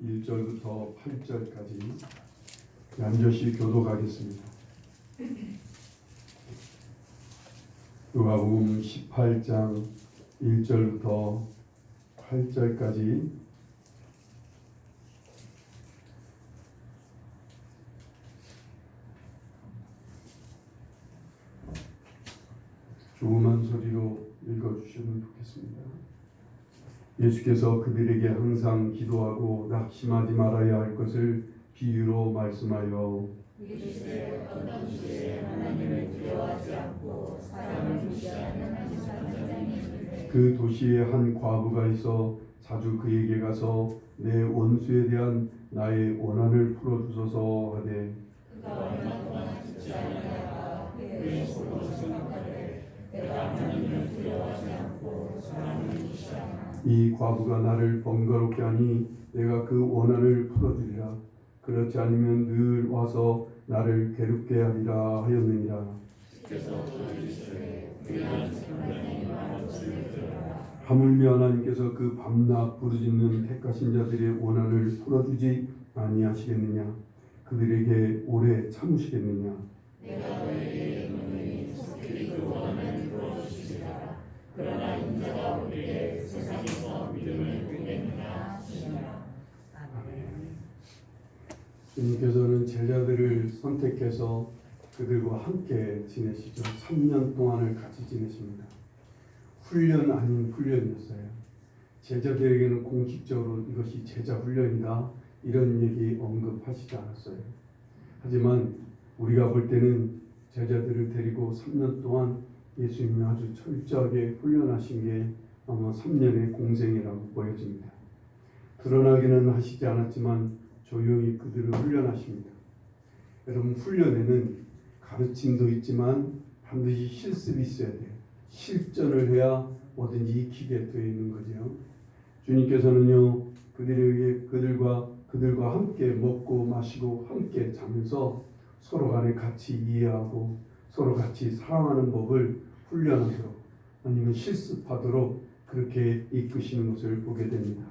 1절부터 8절까지 얌전히 교독하겠습니다. 누가복음 18장 1절부터 8절까지 조그만 소리로 읽어주시면 좋겠습니다. 예수께서 그들에게 항상 기도하고 낙심하지 말아야 할 것을 비유로 말씀하여 이르시되 어떤 시에 하나님을 두려워하지 않고 사람을 무시하는 한 사람이 있는데 그 도시에 한 과부가 있어 자주 그에게 가서 내 원수에 대한 나의 원한을 풀어주소서 하되 그가 얼마 동안 듣지 아니하다가 그의 속으로 생각하되 내가 하나님을 두려워하지 않고 사람을 무시하나 이 과부가 나를 번거롭게 하니 내가 그 원한을 풀어주리라. 그렇지 않으면 늘 와서 나를 괴롭게 하리라 하였느니라. 주께서 또 이르시되 우리가 하나님의 말을 들으라. 하물며 하나님께서 그 밤낮 부르짖는 택하신 자들의 원한을 풀어주지 아니하시겠느냐? 그들에게 오래 참으시겠느냐? 내가 너에게 이르노니 속히 그 원한을 풀어주시리라. 그러나 인자가 우리에게 세상에서 믿음을 끊겠느냐 하시니라. 주님께서는 제자들을 선택해서 그들과 함께 지내시죠. 3년 동안을 같이 지내십니다. 훈련 아닌 훈련이었어요. 제자들에게는 공식적으로 이것이 제자 훈련이다 이런 얘기 언급하시지 않았어요. 하지만 우리가 볼 때는 제자들을 데리고 3년 동안 예수님이 아주 철저하게 훈련하신 게 아마 3년의 공생이라고 보여집니다. 드러나기는 하시지 않았지만 조용히 그들을 훈련하십니다. 여러분, 훈련에는 가르침도 있지만 반드시 실습이 있어야 돼요. 실전을 해야 뭐든지 익히게 되어 있는 거죠. 주님께서는요, 그들과 함께 먹고 마시고 함께 자면서 서로 간에 같이 이해하고 서로 같이 사랑하는 법을 훈련하도록 아니면 실습하도록 그렇게 이끄시는 것을 보게 됩니다.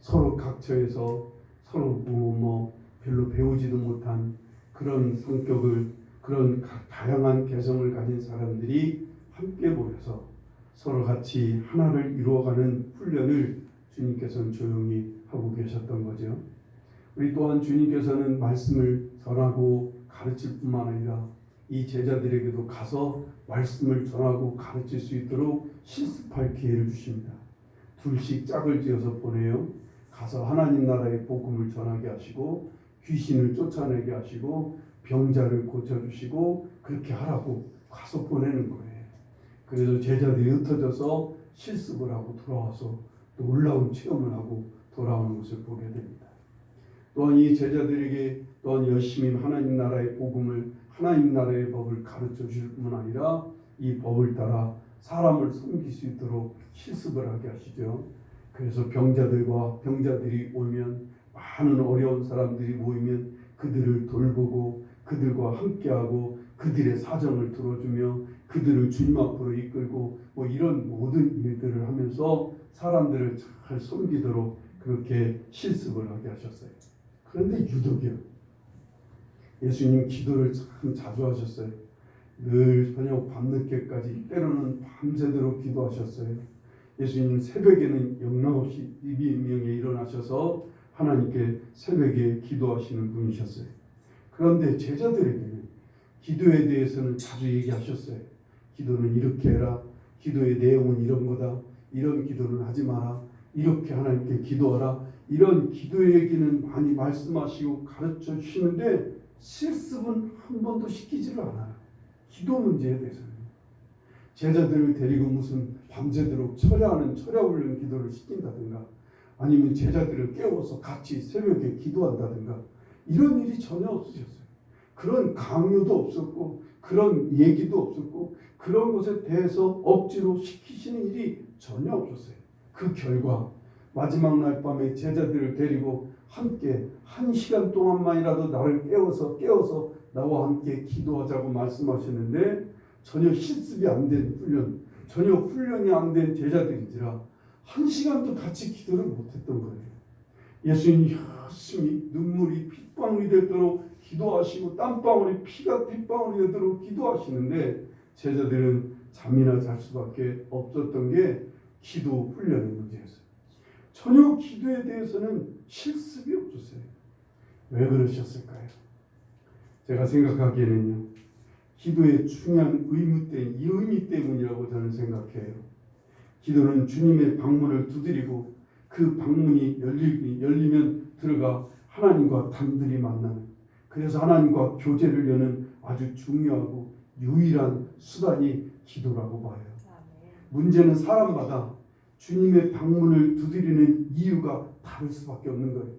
서로 각처에서 서로 별로 배우지도 못한 그런 성격을, 그런 다양한 개성을 가진 사람들이 함께 모여서 서로 같이 하나를 이루어가는 훈련을 주님께서는 조용히 하고 계셨던 거죠. 우리 또한 주님께서는 말씀을 전하고 가르칠 뿐만 아니라 이 제자들에게도 가서 말씀을 전하고 가르칠 수 있도록 실습할 기회를 주십니다. 둘씩 짝을 지어서 보내요. 가서 하나님 나라의 복음을 전하게 하시고 귀신을 쫓아내게 하시고 병자를 고쳐주시고 그렇게 하라고 가서 보내는 거예요. 그래서 제자들이 흩어져서 실습을 하고 돌아와서 또 놀라운 체험을 하고 돌아오는 것을 보게 됩니다. 또한 이 제자들에게 또한 열심히 하나님 나라의 복음을, 하나님 나라의 법을 가르쳐 주실 뿐만 아니라 이 법을 따라 사람을 섬길 수 있도록 실습을 하게 하시죠. 그래서 병자들이 오면, 많은 어려운 사람들이 모이면 그들을 돌보고 그들과 함께하고 그들의 사정을 들어주며 그들을 주님 앞으로 이끌고 이런 모든 일들을 하면서 사람들을 잘 섬기도록 그렇게 실습을 하게 하셨어요. 그런데 유독이요, 예수님 기도를 참 자주 하셨어요. 늘 저녁 밤늦게까지 때로는 밤새도록 기도하셨어요. 예수님 새벽에는 영락없이 이비인명에 일어나셔서 하나님께 새벽에 기도하시는 분이셨어요. 그런데 제자들에게는 기도에 대해서는 자주 얘기하셨어요. 기도는 이렇게 해라. 기도의 내용은 이런 거다. 이런 기도는 하지 마라. 이렇게 하나님께 기도하라. 이런 기도 얘기는 많이 말씀하시고 가르쳐 주시는데 실습은 한 번도 시키지를 않아요. 기도 문제에 대해서는. 제자들을 데리고 무슨 밤새도록 철야훈련 기도를 시킨다든가 아니면 제자들을 깨워서 같이 새벽에 기도한다든가 이런 일이 전혀 없으셨어요. 그런 강요도 없었고 그런 얘기도 없었고 그런 것에 대해서 억지로 시키시는 일이 전혀 없었어요. 그 결과 마지막 날 밤에 제자들을 데리고 함께 1시간 동안만이라도 나를 깨워서 나와 함께 기도하자고 말씀하셨는데 전혀 실습이 안 된 훈련, 전혀 훈련이 안 된 제자들인지라 1시간도 같이 기도를 못했던 거예요. 예수님이 가슴이 눈물이 핏방울이 되도록 기도하시고 땀방울이 피가 핏방울이 되도록 기도하시는데 제자들은 잠이나 잘 수밖에 없었던 게 기도 훈련의 문제였어요. 전혀 기도에 대해서는 실습이 없었어요. 왜 그러셨을까요? 제가 생각하기에는요, 기도의 중요한 이 의미 때문이라고 저는 생각해요. 기도는 주님의 방문을 두드리고 그 방문이 열리면 들어가 하나님과 단둘이 만나는, 그래서 하나님과 교제를 여는 아주 중요하고 유일한 수단이 기도라고 봐요. 문제는 사람마다 주님의 방문을 두드리는 이유가 다를 수밖에 없는 거예요.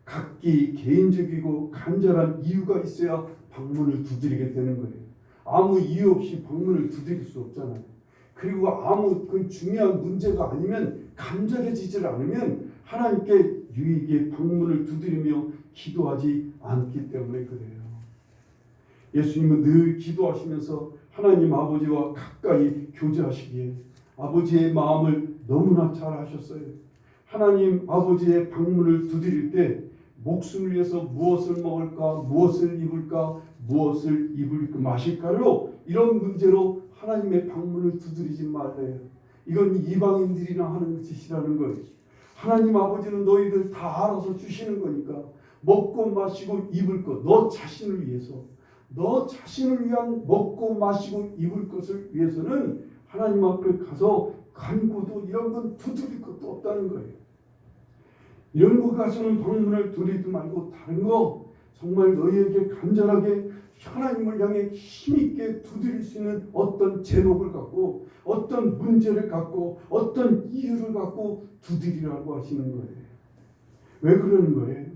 각기 개인적이고 간절한 이유가 있어야 방문을 두드리게 되는 거예요. 아무 이유 없이 방문을 두드릴 수 없잖아요. 그리고 아무 중요한 문제가 아니면 간절해지질 않으면 하나님께 유익의 방문을 두드리며 기도하지 않기 때문에 그래요. 예수님은 늘 기도하시면서 하나님 아버지와 가까이 교제하시기에 아버지의 마음을 너무나 잘 아셨어요. 하나님 아버지의 방문을 두드릴 때 목숨을 위해서 무엇을 먹을까, 무엇을 입을까, 무엇을 마실까로 이런 문제로 하나님의 방문을 두드리지 말래요. 이건 이방인들이나 하는 짓이라는 거예요. 하나님 아버지는 너희들 다 알아서 주시는 거니까 먹고 마시고 입을 것, 너 자신을 위해서, 너 자신을 위한 먹고 마시고 입을 것을 위해서는 하나님 앞에 가서 간구도 이런 건 두드릴 것도 없다는 거예요. 이런 거 가서는 방문을 두드리지 말고 다른 거 정말 너희에게 간절하게 하나님을 향해 힘있게 두드릴 수 있는 어떤 제목을 갖고 어떤 문제를 갖고 어떤 이유를 갖고 두드리라고 하시는 거예요. 왜 그러는 거예요?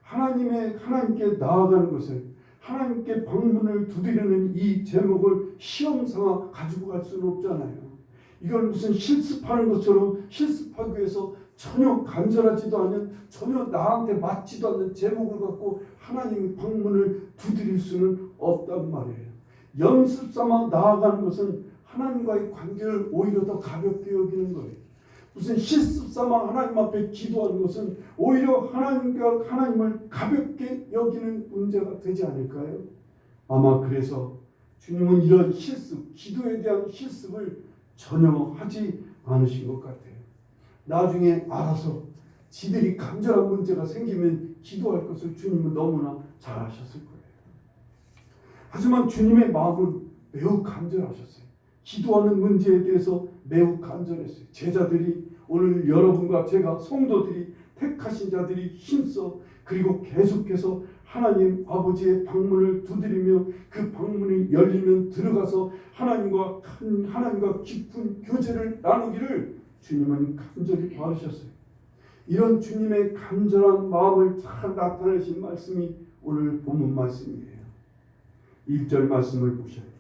하나님께 나아가는 것을, 하나님께 방문을 두드리는 이 제목을 시험 삼아 가지고 갈 수는 없잖아요. 이걸 무슨 실습하는 것처럼 실습하기 위해서 전혀 간절하지도 않은, 전혀 나한테 맞지도 않는 제목을 갖고 하나님의 방문을 두드릴 수는 없단 말이에요. 연습 삼아 나아가는 것은 하나님과의 관계를 오히려 더 가볍게 여기는 거예요. 무슨 실습 삼아 하나님 앞에 기도하는 것은 오히려 하나님을 가볍게 여기는 문제가 되지 않을까요? 아마 그래서 주님은 이런 실습, 기도에 대한 실습을 전혀 하지 않으신 것 같아요. 나중에 알아서 지들이 간절한 문제가 생기면 기도할 것을 주님은 너무나 잘 아셨을 거예요. 하지만 주님의 마음은 매우 간절하셨어요. 기도하는 문제에 대해서 매우 간절했어요. 제자들이, 오늘 여러분과 제가, 성도들이, 택하신 자들이 힘써 그리고 계속해서 하나님 아버지의 방문을 두드리며 그 방문이 열리면 들어가서 하나님과 깊은 교제를 나누기를 주님은 간절히 바라셨어요. 이런 주님의 간절한 마음을 잘 나타내신 말씀이 오늘 본문 말씀이에요. 1절 말씀을 보셔요.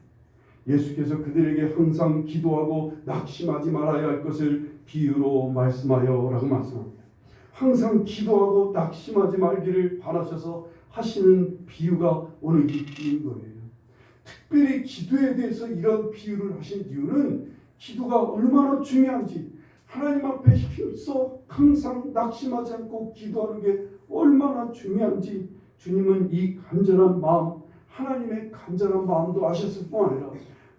예수께서 그들에게 항상 기도하고 낙심하지 말아야 할 것을 비유로 말씀하여 라고 말씀합니다. 항상 기도하고 낙심하지 말기를 바라셔서 하시는 비유가 오늘 이 비유인 거예요. 특별히 기도에 대해서 이런 비유를 하신 이유는 기도가 얼마나 중요한지, 하나님 앞에 힘써 항상 낙심하지 않고 기도하는 게 얼마나 중요한지 주님은 이 간절한 마음, 하나님의 간절한 마음도 아셨을 뿐 아니라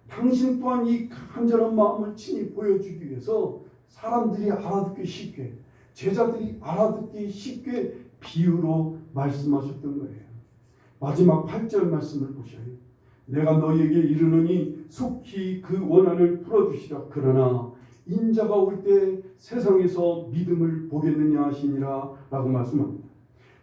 당신 또한 이 간절한 마음을 친히 보여주기 위해서 사람들이 알아듣기 쉽게, 제자들이 알아듣기 쉽게 비유로 말씀하셨던 거예요. 마지막 8절 말씀을 보셔요. 내가 너희에게 이르노니 속히 그 원한을 풀어주시라. 그러나 인자가 올 때 세상에서 믿음을 보겠느냐 하시니라 라고 말씀합니다.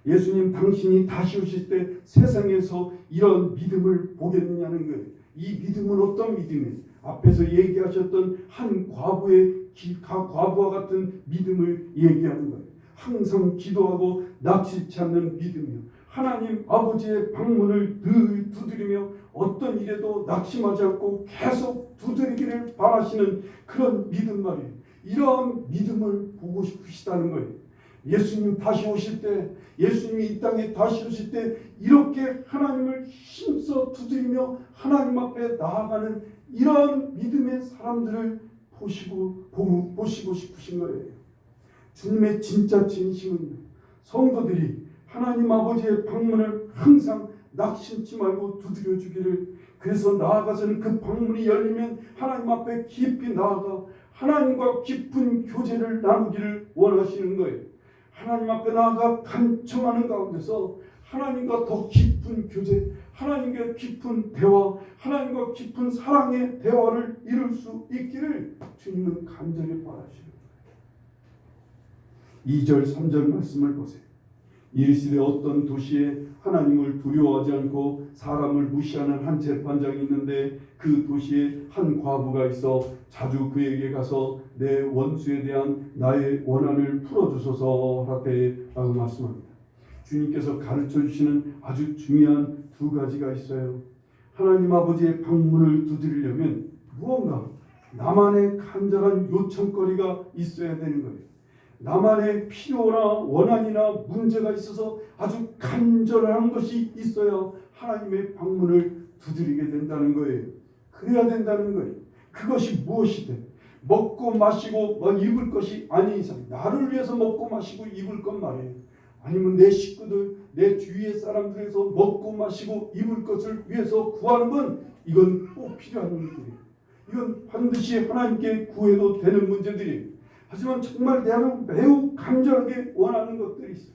예수님 당신이 다시 오실 때 세상에서 이런 믿음을 보겠느냐는 거예요. 이 믿음은 어떤 믿음이에요? 앞에서 얘기하셨던 한 과부와 같은 믿음을 얘기하는 거예요. 항상 기도하고 낙심치 않는 믿음이요. 하나님 아버지의 방문을 늘 두드리며 어떤 일에도 낙심하지 않고 계속 두드리기를 바라시는 그런 믿음 말이에요. 이러한 믿음을 보고 싶으시다는 거예요. 예수님 다시 오실 때, 예수님이 이 땅에 다시 오실 때 이렇게 하나님을 힘써 두드리며 하나님 앞에 나아가는 이러한 믿음의 사람들을 보시고 싶으신 거예요. 주님의 진짜 진심은 성도들이 하나님 아버지의 방문을 항상 낙심치 말고 두드려 주기를, 그래서 나아가서는 그 방문이 열리면 하나님 앞에 깊이 나아가 하나님과 깊은 교제를 나누기를 원하시는 거예요. 하나님 앞에 나아가 간청하는 가운데서 하나님과 더 깊은 교제, 하나님과 깊은 대화, 하나님과 깊은 사랑의 대화를 이룰 수 있기를 주님은 간절히 바라시는 거예요. 2절 3절 말씀을 보세요. 이르시되 어떤 도시에 하나님을 두려워하지 않고 사람을 무시하는 한 재판장이 있는데 그 도시에 한 과부가 있어 자주 그에게 가서 내 원수에 대한 나의 원한을 풀어주소서 하되 라고 말씀합니다. 주님께서 가르쳐 주시는 아주 중요한 두 가지가 있어요. 하나님 아버지의 방문을 두드리려면 무언가 나만의 간절한 요청거리가 있어야 되는 거예요. 나만의 필요나 원한이나 문제가 있어서 아주 간절한 것이 있어야 하나님의 방문을 두드리게 된다는 거예요. 그래야 된다는 거예요. 그것이 무엇이든 먹고 마시고 입을 것이 아닌 이상, 나를 위해서 먹고 마시고 입을 것 말이에요. 아니면 내 식구들, 내 주위의 사람들에서 먹고 마시고 입을 것을 위해서 구하는 건 이건 꼭 필요한 일들이에요. 이건 반드시 하나님께 구해도 되는 문제들이에요. 하지만 정말 나는 매우 간절하게 원하는 것들이 있어요.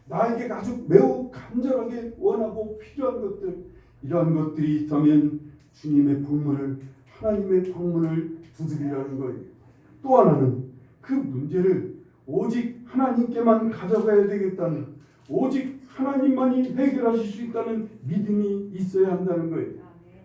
나에게 아주 매우 간절하게 원하고 필요한 것들, 이러한 것들이 있다면 주님의 방문을, 하나님의 방문을 두드리라는 거예요. 또 하나는 그 문제를 오직 하나님께만 가져가야 되겠다는, 오직 하나님만이 해결하실 수 있다는 믿음이 있어야 한다는 거예요.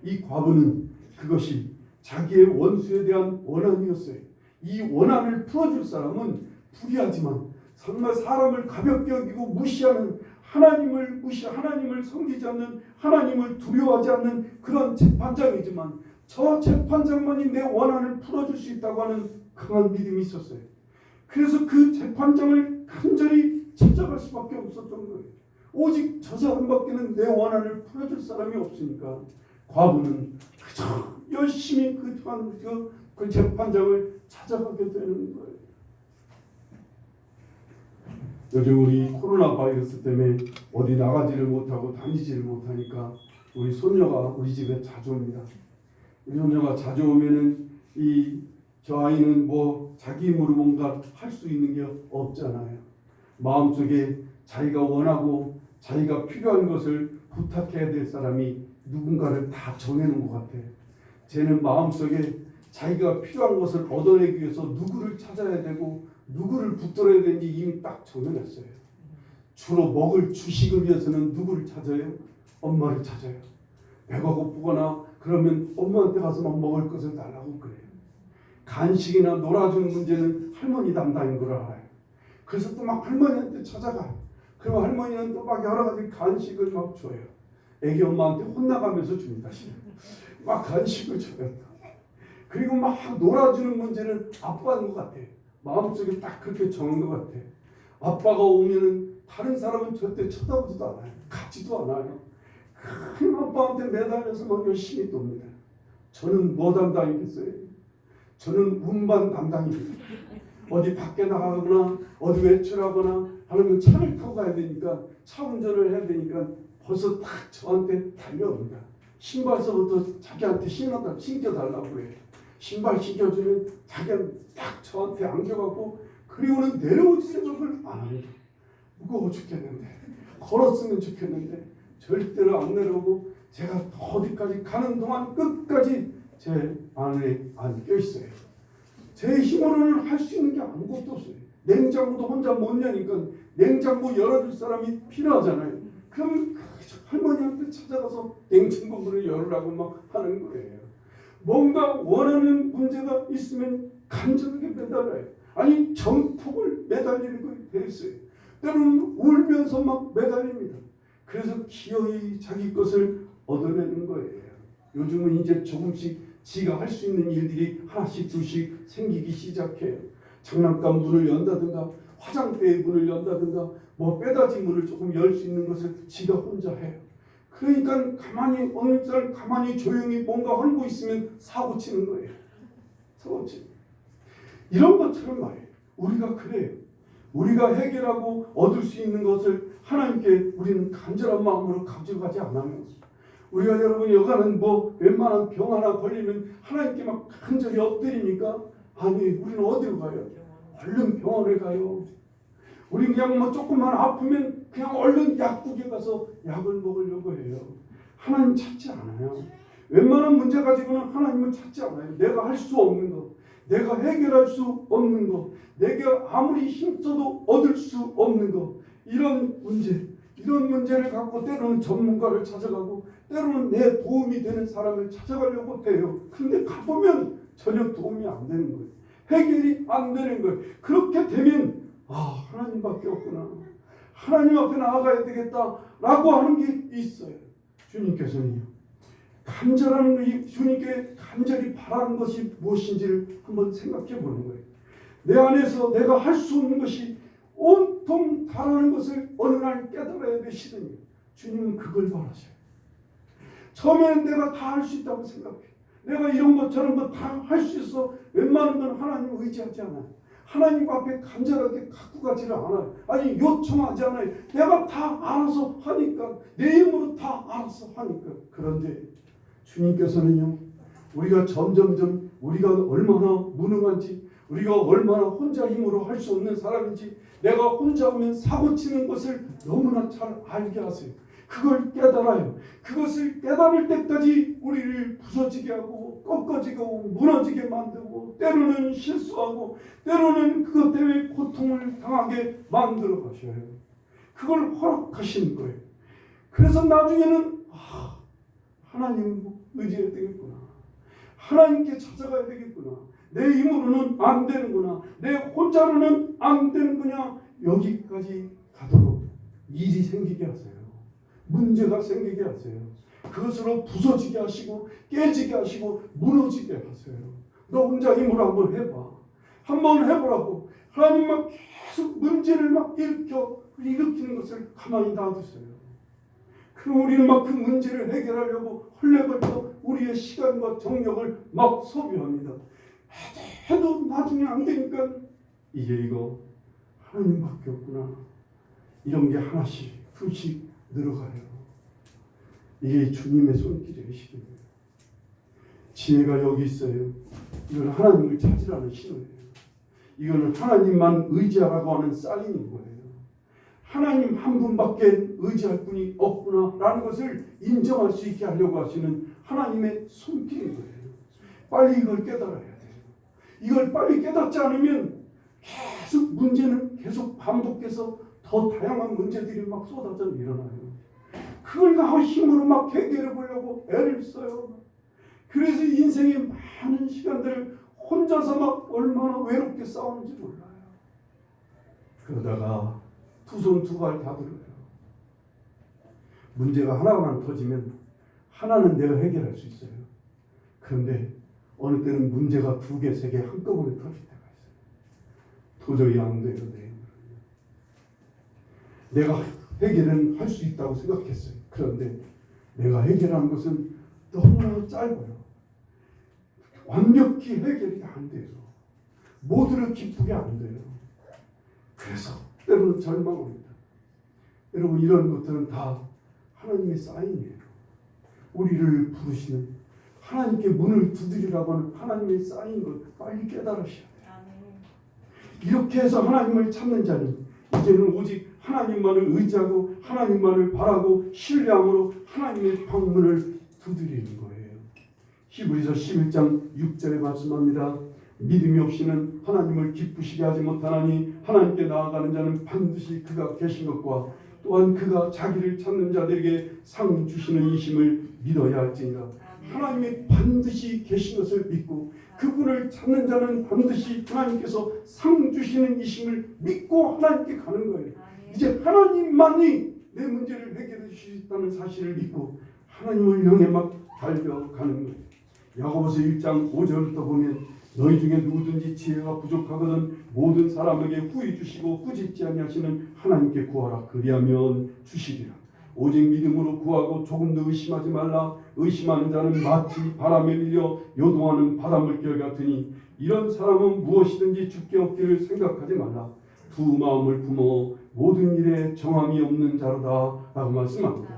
이 과부는 그것이 자기의 원수에 대한 원한이었어요. 이 원한을 풀어줄 사람은 불의하지만 정말 사람을 가볍게 여기고 무시하는, 하나님을 섬기지 않는, 하나님을 두려워하지 않는 그런 재판장이지만 저 재판장만이 내 원한을 풀어줄 수 있다고 하는 강한 믿음이 있었어요. 그래서 그 재판장을 간절히 찾아갈 수밖에 없었던 거예요. 오직 저 사람밖에는 내 원한을 풀어줄 사람이 없으니까 과부는 그저 열심히 그 재판장을 찾아가게 되는 거예요. 요즘 우리 코로나 바이러스 때문에 어디 나가지를 못하고 다니지를 못하니까 우리 손녀가 우리 집에 자주 옵니다. 우리 손녀가 자주 오면은 저 아이는 자기 힘으로 뭔가 할 수 있는 게 없잖아요. 마음속에 자기가 원하고 자기가 필요한 것을 부탁해야 될 사람이 누군가를 다 정해놓은 것 같아요. 쟤는 마음속에 자기가 필요한 것을 얻어내기 위해서 누구를 찾아야 되고 누구를 붙들어야 되는지 이미 딱 정해놨어요. 주로 먹을 주식을 위해서는 누구를 찾아요? 엄마를 찾아요. 배가 고프거나 그러면 엄마한테 가서 막 먹을 것을 달라고 그래요. 간식이나 놀아주는 문제는 할머니 담당인 걸 알아요. 그래서 또 막 할머니한테 찾아가요. 그럼 할머니는 또 막 여러 가지 간식을 막 줘요. 애기 엄마한테 혼나가면서 줍니다. 막 간식을 줘요. 그리고 막 놀아주는 문제는 아빠인 것 같아요. 마음속에 딱 그렇게 정한 것 같아요. 아빠가 오면은 다른 사람은 절대 쳐다보지도 않아요. 같지도 않아요. 큰 아빠한테 매달려서 막 열심히 놉니다. 저는 뭐 담당이겠어요? 저는 운반 담당입니다. 어디 밖에 나가거나 어디 외출하거나 하면 차를 타고 가야 되니까 차 운전을 해야 되니까 벌써 딱 저한테 달려옵니다. 신발서부터 자기한테 신겨달라고 해요. 신발 신겨주면 자기는 딱 저한테 안겨갖고 그리고는 내려올 생각을 안 합니다. 무거워 죽겠는데 걸었으면 좋겠는데 절대로 안 내려오고 제가 어디까지 가는 동안 끝까지 제 안에 안겨 있어요. 제 힘으로는 할 수 있는 게 아무것도 없어요. 냉장고도 혼자 못 여니까 냉장고 열어줄 사람이 필요하잖아요. 그럼 할머니한테 찾아가서 냉장고 문을 열으라고 막 하는 거예요. 뭔가 원하는 문제가 있으면 간절하게 매달려요. 아니 정폭을 매달리는 거에 되겠어요. 때로는 울면서 막 매달립니다. 그래서 기어이 자기 것을 얻어내는 거예요. 요즘은 이제 조금씩 지가 할 수 있는 일들이 하나씩 둘씩 생기기 시작해요. 장난감 문을 연다든가 화장대의 문을 연다든가 빼다지 문을 조금 열 수 있는 것을 지가 혼자 해요. 그러니까 가만히 어느 날 가만히 조용히 뭔가 하고 있으면 사고 치는 거예요. 사고 치는. 이런 것처럼 말이에요. 우리가 그래요. 우리가 해결하고 얻을 수 있는 것을 하나님께 우리는 간절한 마음으로 가져가지 않아요. 우리가 여러분 여가는 뭐 웬만한 병 하나 걸리면 하나님께 막 간절히 엎드립니까? 아니, 우리는 어디로 가요? 얼른 병원에 가요. 우리 그냥 뭐 조금만 아프면 그냥 얼른 약국에 가서 약을 먹으려고 해요. 하나님 찾지 않아요. 웬만한 문제 가지고는 하나님을 찾지 않아요. 내가 할 수 없는 것, 내가 해결할 수 없는 것, 내가 아무리 힘써도 얻을 수 없는 것, 이런 문제를 갖고 때로는 전문가를 찾아가고 때로는 내 도움이 되는 사람을 찾아가려고 해요. 근데 가보면 전혀 도움이 안 되는 거예요. 해결이 안 되는 거예요. 그렇게 되면 하나님밖에 없구나, 하나님 앞에 나아가야 되겠다라고 하는 게 있어요. 주님께서는요, 간절한 이 주님께 간절히 바라는 것이 무엇인지를 한번 생각해 보는 거예요. 내 안에서 내가 할 수 없는 것이 온통 다라는 것을 어느 날 깨달아야 되시더니 주님은 그걸 바라셔요. 처음에는 내가 다 할 수 있다고 생각해. 내가 이런 것 저런 것 다 할 수 있어. 웬만한 건 하나님을 의지하지 않아요. 하나님 앞에 간절하게 갖고 가지를 않아요. 아니, 요청하지 않아요. 내가 다 알아서 하니까, 내 힘으로 다 알아서 하니까. 그런데 주님께서는요, 우리가 점점점 우리가 얼마나 무능한지, 우리가 얼마나 혼자 힘으로 할 수 없는 사람인지, 내가 혼자 하면 사고 치는 것을 너무나 잘 알게 하세요. 그걸 깨달아요. 그것을 깨달을 때까지 우리를 부서지게 하고 꺾어지게 하고 무너지게 만들고 때로는 실수하고 때로는 그것 때문에 고통을 당하게 만들어 가셔요. 그걸 허락하시는 거예요. 그래서 나중에는 하나님 의지해야 되겠구나, 하나님께 찾아가야 되겠구나, 내 힘으로는 안 되는구나, 내 혼자로는 안 되는구나, 여기까지 가도록 일이 생기게 하세요. 문제가 생기게 하세요. 그것으로 부서지게 하시고 깨지게 하시고 무너지게 하세요. 너 혼자 힘으로 한번 해봐. 한번 해보라고. 하나님 막 계속 문제를 막 일으키는 것을 가만히 놔두세요. 그럼 우리는 막 그 문제를 해결하려고 헐레벌떡 우리의 시간과 정력을 막 소비합니다. 해도 나중에 안 되니까 이제 이거 하나님밖에 없구나, 이런 게 하나씩 둘씩 늘어가요. 이게 주님의 손길이시거든요. 지혜가 여기 있어요. 이건 하나님을 찾으라는 신호예요. 이거는 하나님만 의지하라고 하는 사인인 거예요. 하나님 한 분밖에 의지할 분이 없구나라는 것을 인정할 수 있게 하려고 하시는 하나님의 손길인 거예요. 빨리 이걸 깨달아야 돼요. 이걸 빨리 깨닫지 않으면 계속 문제는 계속 반복해서 더 다양한 문제들이 막 쏟아져 일어나요. 그걸 나 힘으로 막 해결해 보려고 애를 써요. 그래서 인생의 많은 시간들을 혼자서 막 얼마나 외롭게 싸우는지 몰라요. 그러다가 두 손 두 발 다 들어요. 문제가 하나만 터지면 하나는 내가 해결할 수 있어요. 그런데 어느 때는 문제가 두 개, 세 개 한꺼번에 터질 때가 있어요. 도저히 안 돼요. 내가 해결은 할 수 있다고 생각했어요. 그런데 내가 해결하는 것은 너무나 짧아요. 완벽히 해결이 안 돼요. 모두를 기쁘게 안 돼요. 그래서 때로는 절망합니다. 여러분, 이런 것들은 다 하나님의 사인이에요. 우리를 부르시는, 하나님께 문을 두드리라고 하는 하나님의 사인인 걸 빨리 깨달으셔야 돼요. 이렇게 해서 하나님을 찾는 자는 이제는 오직 하나님만을 의지하고 하나님만을 바라고 신뢰함으로 하나님의 방문을 두드리는 거예요. 히브리서 11장 6절에 말씀합니다. 믿음이 없이는 하나님을 기쁘시게 하지 못하나니 하나님께 나아가는 자는 반드시 그가 계신 것과 또한 그가 자기를 찾는 자들에게 상 주시는 이심을 믿어야 할지니라. 하나님이 반드시 계신 것을 믿고 그분을 찾는 자는 반드시 하나님께서 상 주시는 이심을 믿고 하나님께 가는 거예요. 이제 하나님만이 내 문제를 해결해 주실 수 있다는 사실을 믿고 하나님을 향해 막 달려가는 거예요. 야고보서 1장 5절부터 보면 너희 중에 누구든지 지혜가 부족하거든 모든 사람에게 후히 주시고 꾸짖지 아니하시는 하나님께 구하라. 그리하면 주시리라. 오직 믿음으로 구하고 조금도 의심하지 말라. 의심하는 자는 마치 바람에 밀려 요동하는 바닷물결 같으니 이런 사람은 무엇이든지 죽게 얻기를 생각하지 말라. 두 마음을 품어 모든 일에 정함이 없는 자로다 라고 말씀합니다.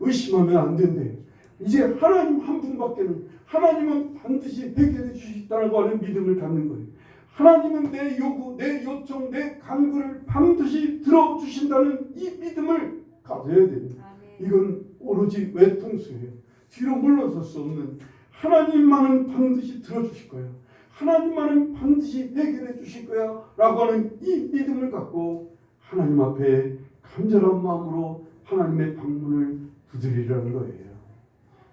의심하면 안 된대요. 이제 하나님 한 분밖에는, 하나님은 반드시 해결해 주시다고 하는 믿음을 갖는 거예요. 하나님은 내 요구, 내 요청, 내 간구를 반드시 들어주신다는 이 믿음을 가져야 됩니다. 이건 오로지 외통수예요. 뒤로 물러설 수 없는, 하나님만은 반드시 들어주실 거예요. 하나님만은 반드시 해결해 주실 거야 라고 하는 이 믿음을 갖고 하나님 앞에 간절한 마음으로 하나님의 방문을 두드리라는 거예요.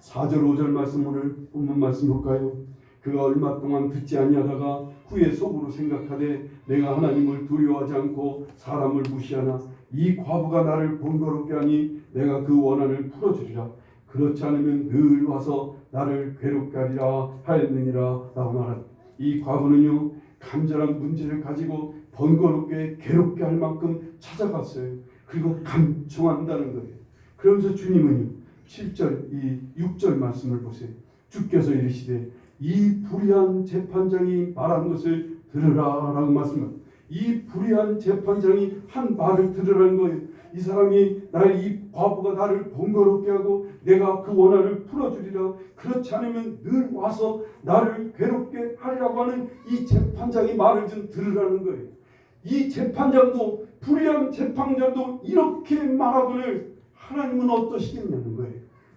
4절 5절 말씀, 오늘 본문 말씀 볼까요? 그가 얼마 동안 듣지 아니하다가 후에 속으로 생각하되 내가 하나님을 두려워하지 않고 사람을 무시하나 이 과부가 나를 번거롭게 하니 내가 그 원한을 풀어주리라. 그렇지 않으면 늘 와서 나를 괴롭게 하리라 하였느니라 라고 말합니다. 이 과부는요, 간절한 문제를 가지고 번거롭게 괴롭게 할 만큼 찾아갔어요. 그리고 간청한다는 거예요. 그러면서 주님은요, 7절, 이 6절 말씀을 보세요. 주께서 이르시되 이 불의한 재판장이 말한 것을 들으라 라고 말씀합니다. 이 불의한 재판장이 한 말을 들으라는 거예요. 이 사람이 이 과부가 나를 번거롭게 하고 내가 그 원한을 풀어주리라. 그렇지 않으면 늘 와서 나를 괴롭게 하리라고 하는 이 재판장이 말을 좀 들으라는 거예요. 이 재판장도, 불의한 재판장도 이렇게 말하거늘 하나님은 어떠시겠냐는 거예요.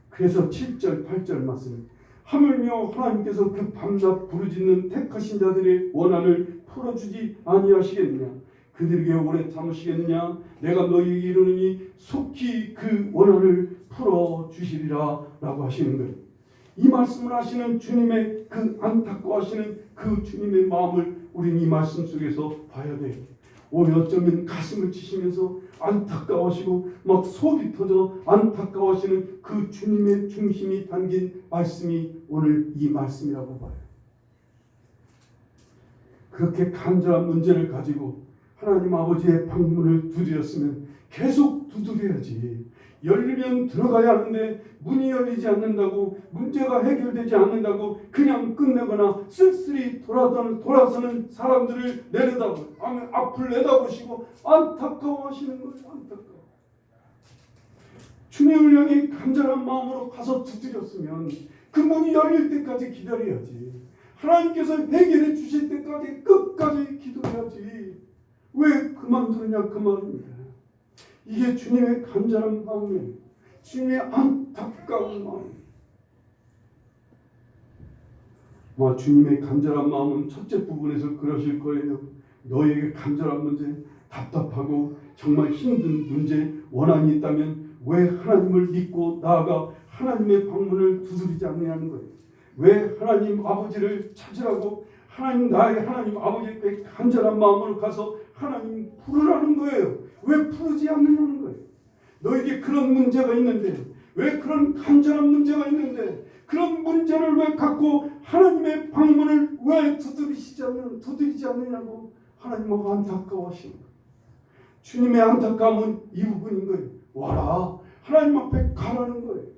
그래서 7절 8절 말씀, 하물며 하나님께서 그 밤낮 부르짖는 택하신 자들의 원한을 풀어주지 아니하시겠느냐. 그들에게 오래 참으시겠느냐. 내가 너희에게 이르노니 속히 그 원한을 풀어주시리라 라고 하시는 거예요. 이 말씀을 하시는 주님의 그 안타까워하시는 그 주님의 마음을 우리는 이 말씀 속에서 봐야 돼요. 오늘 어쩌면 가슴을 치시면서 안타까워하시고 막 속이 터져 안타까워하시는 그 주님의 중심이 담긴 말씀이 오늘 이 말씀이라고 봐요. 그렇게 간절한 문제를 가지고 하나님 아버지의 방문을 두드렸으면 계속 두드려야지. 열리면 들어가야 하는데 문이 열리지 않는다고, 문제가 해결되지 않는다고 그냥 끝내거나 쓸쓸히 돌아서는 사람들을 내려다보고 앞을 내다보시고 안타까워하시는 거예요. 안타까워. 주님을 향해 간절한 마음으로 가서 두드렸으면 그 문이 열릴 때까지 기다려야지. 하나님께서 해결해 주실 때까지 끝까지 기도해야지. 왜 그만두느냐 그 말입니다. 이게 주님의 간절한 마음이에요. 주님의 안타까운 마음. 주님의 간절한 마음은 첫째 부분에서 그러실 거예요. 너에게 간절한 문제, 답답하고 정말 힘든 문제, 원한이 있다면 왜 하나님을 믿고 나아가 하나님의 방문을 두드리지 않느냐는 거예요. 왜 하나님 아버지를 찾으라고 나의 하나님 아버지께 간절한 마음으로 가서 하나님 부르라는 거예요. 왜 부르지 않느냐는 거예요. 너에게 그런 문제가 있는데, 왜 그런 간절한 문제가 있는데 그런 문제를 왜 갖고 하나님의 방문을 왜 두드리지 않느냐고 하나님하고 안타까워하시는 거예요. 주님의 안타까움은 이 부분인 거예요. 와라, 하나님 앞에 가라는 거예요.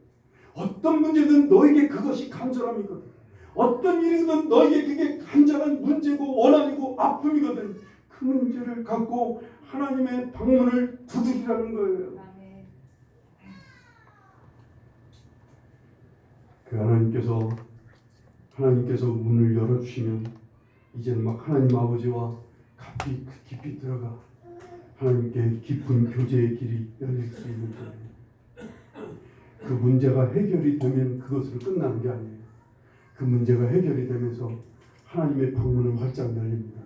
어떤 문제든 너에게 그것이 간절함이거든. 어떤 일이든 너에게 그게 간절한 문제고 원한이고 아픔이거든. 그 문제를 갖고 하나님의 방문을 두드리라는 거예요. 그 하나님께서 문을 열어주시면 이제는 막 하나님 아버지와 깊이 들어가 하나님께 깊은 교제의 길이 열릴 수 있는 거예요. 그 문제가 해결이 되면 그것으로 끝나는 게 아니에요. 그 문제가 해결이 되면서 하나님의 방문은 활짝 열립니다.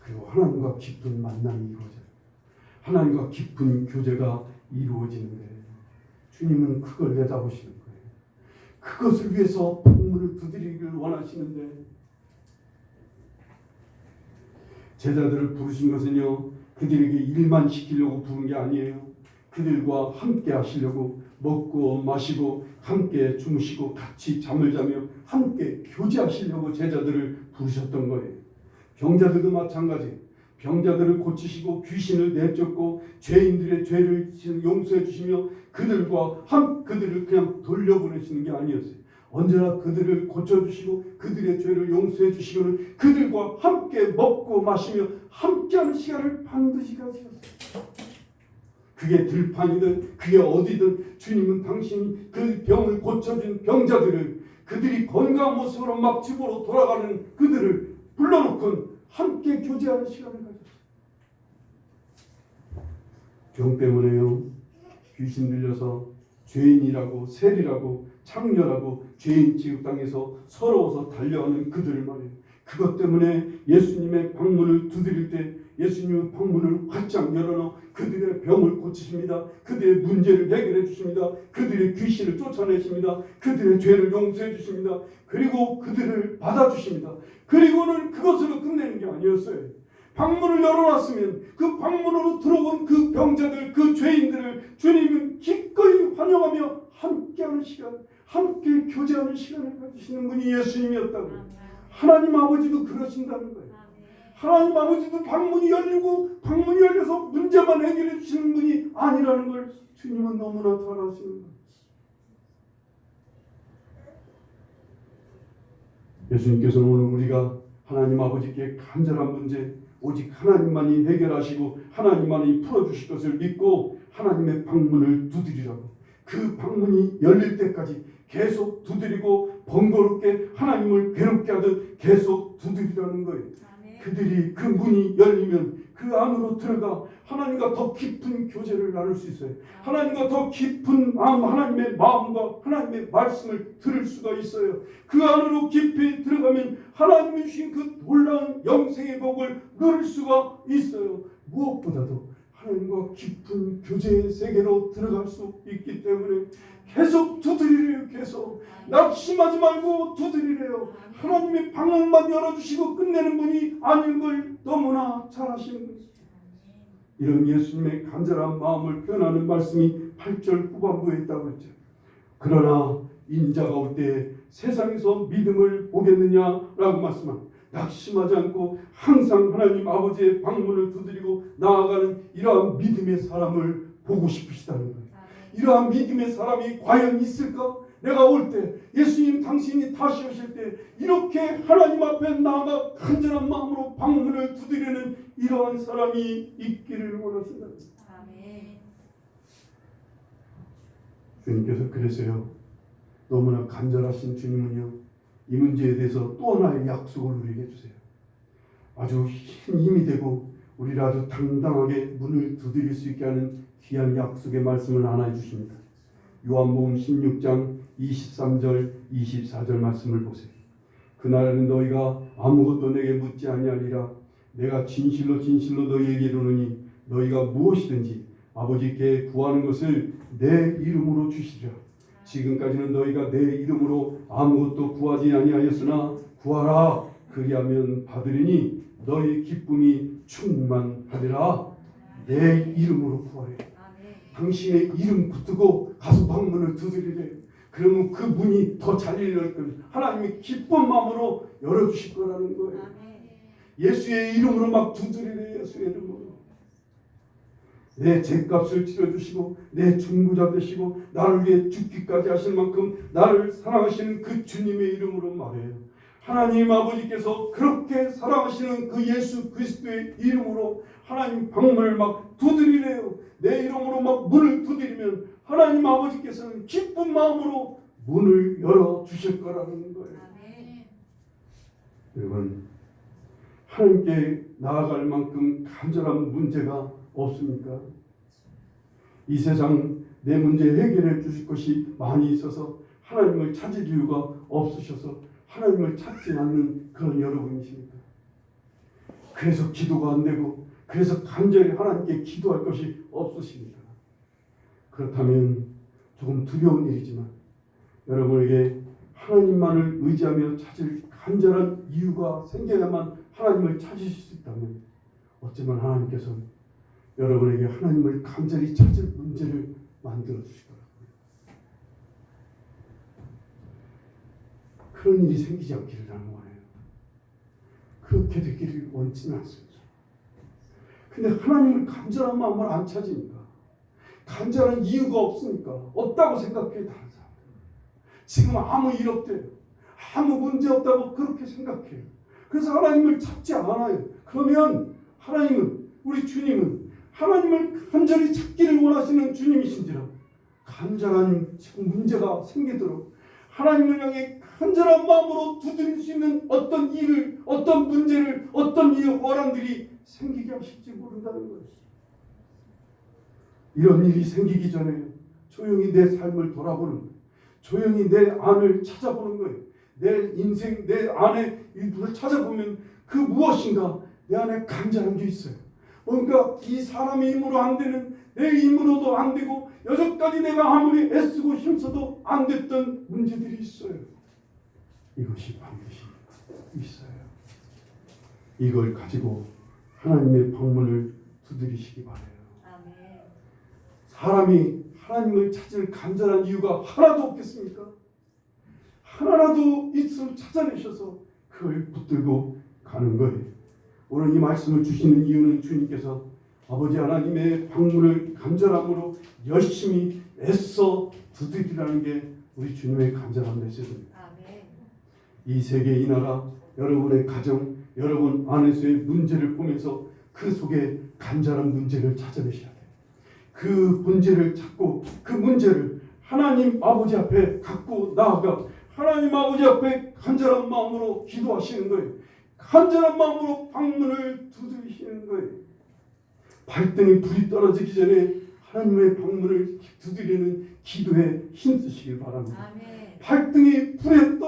그리고 하나님과 깊은 만남이 이루어져요. 하나님과 깊은 교제가 이루어지는 거예요. 주님은 그걸 내다보시는 거예요. 그것을 위해서 방문을 두드리기를 원하시는데, 제자들을 부르신 것은요, 그들에게 일만 시키려고 부른 게 아니에요. 그들과 함께 하시려고, 먹고 마시고 함께 주무시고 같이 잠을 자며 함께 교제하시려고 제자들을 부르셨던 거예요. 병자들도 마찬가지. 병자들을 고치시고 귀신을 내쫓고 죄인들의 죄를 용서해 주시며 그들을 그냥 돌려보내시는 게 아니었어요. 언제나 그들을 고쳐주시고 그들의 죄를 용서해 주시고는 그들과 함께 먹고 마시며 함께하는 시간을 반드시 가지셨어요. 그게 들판이든 그게 어디든 주님은 당신이 그 병을 고쳐준 병자들을 그들이 건강한 모습으로 막 집으로 돌아가는 그들을 불러놓고 함께 교제하는 시간을 가졌어요. 병 때문에요. 귀신 들려서 죄인이라고 세리라고 창녀라고 죄인 취급당해서 서러워서 달려가는 그들을 말해요. 그것 때문에 예수님의 방문을 두드릴 때 예수님은 방문을 활짝 열어놓아 그들의 병을 고치십니다. 그들의 문제를 해결해 주십니다. 그들의 귀신을 쫓아내십니다. 그들의 죄를 용서해 주십니다. 그리고 그들을 받아주십니다. 그리고는 그것으로 끝내는 게 아니었어요. 방문을 열어놨으면 그 방문으로 들어온 그 병자들, 그 죄인들을 주님은 기꺼이 환영하며 함께하는 시간, 함께 교제하는 시간을 가지시는 분이 예수님이었다고. 하나님 아버지도 그러신다는 거예요. 하나님 아버지도 방문이 열리고 방문이 열려서 문제만 해결해 주시는 분이 아니라는 걸 주님은 너무나 잘 아시는 거예요. 예수님께서는 오늘 우리가 하나님 아버지께 간절한 문제 오직 하나님만이 해결하시고 하나님만이 풀어주실 것을 믿고 하나님의 방문을 두드리라고, 그 방문이 열릴 때까지 계속 두드리고 번거롭게 하나님을 괴롭게 하듯 계속 두드리라는 거예요. 그들이 그 문이 열리면 그 안으로 들어가 하나님과 더 깊은 교제를 나눌 수 있어요. 하나님과 더 깊은 하나님의 마음과 하나님의 말씀을 들을 수가 있어요. 그 안으로 깊이 들어가면 하나님이 주신 그 놀라운 영생의 복을 누릴 수가 있어요. 무엇보다도 하나님과 깊은 교제의 세계로 들어갈 수 있기 때문에 계속 두드리래요. 계속 낙심하지 말고 두드리래요. 하나님의 방문만 열어주시고 끝내는 분이 아닌 걸 너무나 잘 아시는 거죠. 이런 예수님의 간절한 마음을 표현하는 말씀이 8절 후반부에 있다고 했죠. 그러나 인자가 올 때 세상에서 믿음을 보겠느냐라고 말씀합니다. 낙심하지 않고 항상 하나님 아버지의 방문을 두드리고 나아가는 이러한 믿음의 사람을 보고 싶으시다는 거예요. 이러한 믿음의 사람이 과연 있을까? 내가 올 때 예수님 당신이 다시 오실 때 이렇게 하나님 앞에 나아가 간절한 마음으로 방문을 두드리는 이러한 사람이 있기를 원하신다. 아멘. 주님께서 그래서요, 너무나 간절하신 주님은요, 이 문제에 대해서 또 하나의 약속을 우리에게 해주세요. 아주 힘이 되고 우리를 아주 당당하게 문을 두드릴 수 있게 하는 귀한 약속의 말씀을 하나 해주십니다. 요한복음 16장 23절 24절 말씀을 보세요. 그날에는 너희가 아무것도 내게 묻지 아니하리라. 내가 진실로 진실로 너희에게 이르노니 너희가 무엇이든지 아버지께 구하는 것을 내 이름으로 주시리라. 지금까지는 너희가 내 이름으로 아무것도 구하지 아니하였으나 구하라. 그리하면 받으리니 너희 기쁨이 충만하리라. 내 이름으로 구하래. 당신의 이름 붙들고 가서 방문을 두드리래. 그러면 그 문이 더 잘 열릴 거예요. 하나님이 기쁜 마음으로 열어주실 거라는 거예요. 예수의 이름으로 막 두드리래. 예수의 이름으로. 내 죄값을 치러주시고 내 중보자 되시고 나를 위해 죽기까지 하실 만큼 나를 사랑하시는 그 주님의 이름으로 말해요. 하나님 아버지께서 그렇게 사랑하시는 그 예수 그리스도의 이름으로 하나님 방문을 막 두드리래요. 내 이름으로 막 문을 두드리면 하나님 아버지께서는 기쁜 마음으로 문을 열어주실 거라는 거예요. 여러분, 하나님께 나아갈 만큼 간절한 문제가 없습니까? 이 세상 내 문제 해결해 주실 것이 많이 있어서 하나님을 찾을 이유가 없으셔서 하나님을 찾지 않는 그런 여러분이십니다. 그래서 기도가 안 되고 그래서 간절히 하나님께 기도할 것이 없으십니다. 그렇다면 조금 두려운 일이지만 여러분에게 하나님만을 의지하며 찾을 간절한 이유가 생겨야만 하나님을 찾으실 수 있다면 어쩌면 하나님께서는 여러분에게 하나님을 간절히 찾을 문제를 만들어 주실 거라고요. 그런 일이 생기지 않기를 나는 원해요. 그렇게 되기를 원치는 않습니다. 근데 하나님을 간절한 마음을 안 찾으니까, 간절한 이유가 없으니까, 없다고 생각해 다른 사람들. 지금 아무 일 없대요. 아무 문제 없다고 그렇게 생각해요. 그래서 하나님을 찾지 않아요. 그러면 하나님은, 우리 주님은 하나님을 간절히 찾기를 원하시는 주님이신지라 간절한 문제가 생기도록 하나님을 향해 간절한 마음으로 두드릴 수 있는 어떤 일을, 어떤 문제를, 어떤 호란들이 생기게 하실지 모른다는 거예요. 이런 일이 생기기 전에 조용히 내 삶을 돌아보는 거예요. 조용히 내 안을 찾아보는 거예요. 내 인생, 내 안에 일부를 찾아보면 그 무엇인가 내 안에 간절한 게 있어요. 뭔가 이 사람의 힘으로 안 되는, 내 힘으로도 안 되고 여태까지 내가 아무리 애쓰고 힘써도 안 됐던 문제들이 있어요. 이것이 반드시 있어요. 이걸 가지고 하나님의 방문을 두드리시기 바라요. 아멘. 사람이 하나님을 찾을 간절한 이유가 하나도 없겠습니까? 하나라도 있으면 찾아내셔서 그걸 붙들고 가는 거예요. 오늘 이 말씀을 주시는 이유는 주님께서 아버지 하나님의 방문을 간절함으로 열심히 애써 두드리라는 게 우리 주님의 간절한 메시지입니다. 아멘. 이 세계, 이 나라, 여러분의 가정, 여러분 안에서의 문제를 보면서 그 속에 간절한 문제를 찾아내셔야 돼요. 그 문제를 찾고 그 문제를 하나님 아버지 앞에 갖고 나아가 하나님 아버지 앞에 간절한 마음으로 기도하시는 거예요. 간절한 마음으로 방문을 두드리시는 거예요. 발등에 불이 떨어지기 전에 하나님의 방문을 두드리는 기도에 힘쓰시길 바랍니다. 아멘. 발등에 불이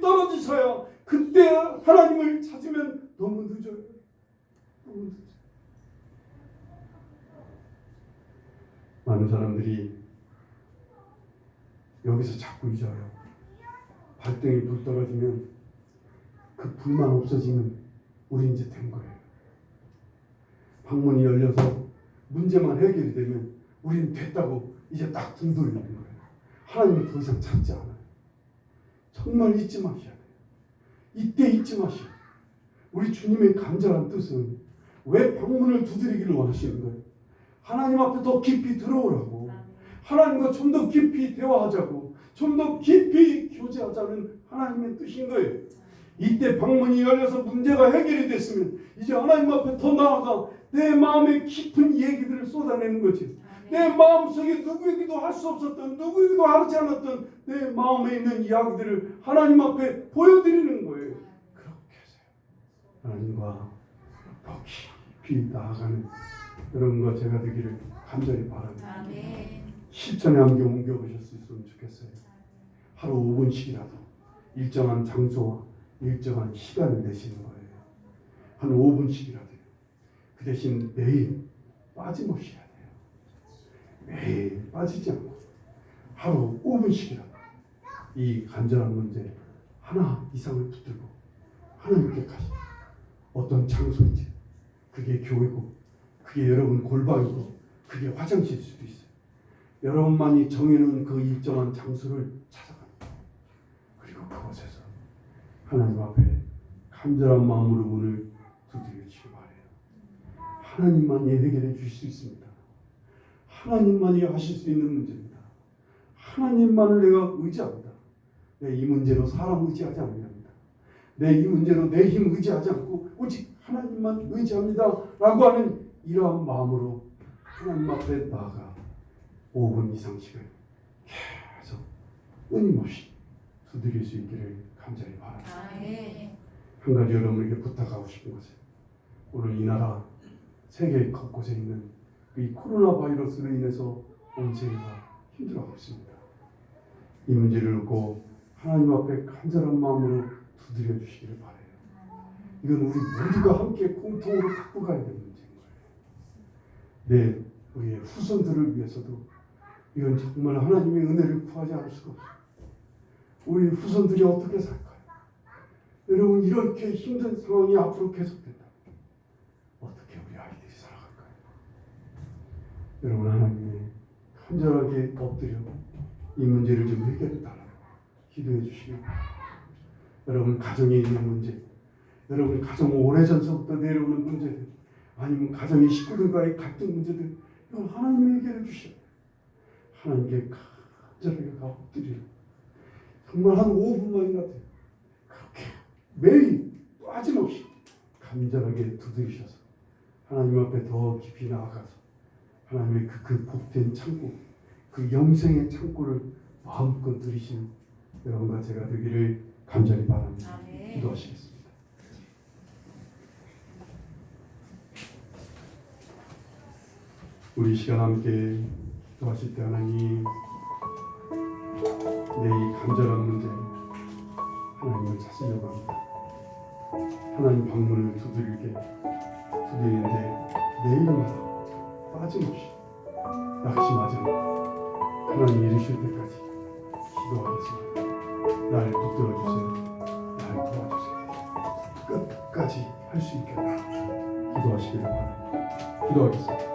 떨어지셔야 그때 하나님을 찾으면 너무 늦어요. 너무 늦어요. 많은 사람들이 여기서 자꾸 잊어요. 발등에 불 떨어지면 그 불만 없어지면 우리 이제 된 거예요. 방문이 열려서 문제만 해결이 되면 우리는 됐다고 이제 딱 등 돌리는 거예요. 하나님을 더 이상 찾지 않아요. 정말 잊지 마셔야 돼요. 이때 잊지 마셔야 돼요. 우리 주님의 간절한 뜻은 왜 방문을 두드리기를 원하시는 거예요? 하나님 앞에 더 깊이 들어오라고, 하나님과 좀 더 깊이 대화하자고, 좀 더 깊이 교제하자는 하나님의 뜻인 거예요. 이때 방문이 열려서 문제가 해결이 됐으면 이제 하나님 앞에 더 나아가 내 마음의 깊은 얘기들을 쏟아내는 거지. 내 마음속에 누구에게도 할 수 없었던, 누구에게도 하지 않았던 내 마음에 있는 이야기들을 하나님 앞에 보여드리는 거예요. 그렇게 해서요. 하나님과 더 깊이 나아가는 여러분과 제가 되기를 간절히 바랍니다. 아멘. 실천에 함께 옮겨보실 수 있으면 좋겠어요. 하루 5분씩이라도 일정한 장소와 일정한 시간을 내시는 거예요. 한 5분씩이라도요. 그 대신 매일 빠짐없이 해야 돼요. 매일 빠지지 않고 하루 5분씩이라도 이 간절한 문제 하나 이상을 붙들고 하나님께 가시고, 어떤 장소인지, 그게 교회고 그게 여러분 골방이고 그게 화장실일 수도 있어요. 여러분만이 정해놓은 그 일정한 장소를 찾아갑니다. 그리고 그곳에서 하나님 앞에 간절한 마음으로 문을 두드려 주시기 바라요. 하나님만이 해결해 주실 수 있습니다. 하나님만이 하실 수 있는 문제입니다. 하나님만을 내가 의지합니다. 내 이 문제로 사람 의지하지 않습니다. 내 이 문제로 내 힘 의지하지 않고 오직 하나님만 의지합니다 라고 하는 이러한 마음으로 하나님 앞에 나아가 5분 이상씩을 계속 끊임없이 두드릴 수 있기를 간절히 바랍니다. 아멘. 한 가지 여러분에게 부탁하고 싶은 것은 오늘 이 나라 세계 곳곳에 있는 이 코로나 바이러스로 인해서 온 세계가 힘들어하고 있습니다. 이 문제를 놓고 하나님 앞에 간절한 마음으로 두드려 주시기를 바라요. 이건 우리 모두가 함께 공통으로 갖고 가야 되는 문제인 거예요. 우리의 후손들을 위해서도 이건 정말 하나님의 은혜를 구하지 않을 수가 없어요. 우리 후손들이 어떻게 살까요? 여러분, 이렇게 힘든 상황이 앞으로 계속된다. 어떻게 우리 아이들이 살아갈까요? 여러분, 하나님의 간절하게 엎드려 이 문제를 좀 해결해 달라고 기도해 주시기 바랍니다. 여러분 가정에 있는 문제, 여러분 가정 오래전서부터 내려오는 문제들, 아니면 가정의 식구들과의 갈등 문제들, 이건 하나님이 해결해 주셔야 돼요. 하나님께 간절하게 엎드려 정말 한 5분만이라도 그렇게 매일 빠짐없이 간절하게 두드리셔서 하나님 앞에 더 깊이 나아가서 하나님의 그 복된 창고, 그 영생의 창고를 마음껏 누리시는 여러분과 제가 되기를 간절히 바랍니다. 아멘. 기도하시겠습니다. 우리 시간 함께 기도하실 때 하나님, 내 이 간절한 문제 하나님을 찾으려고 합니다. 하나님 방문을 두드리는데 내일마다 빠짐없이 낙심하지 않고 하나님 이르실 때까지 기도하겠습니다. 날 붙들어주세요. 날 도와주세요. 끝까지 할 수 있게 기도하시기를 바랍니다. 기도하겠습니다.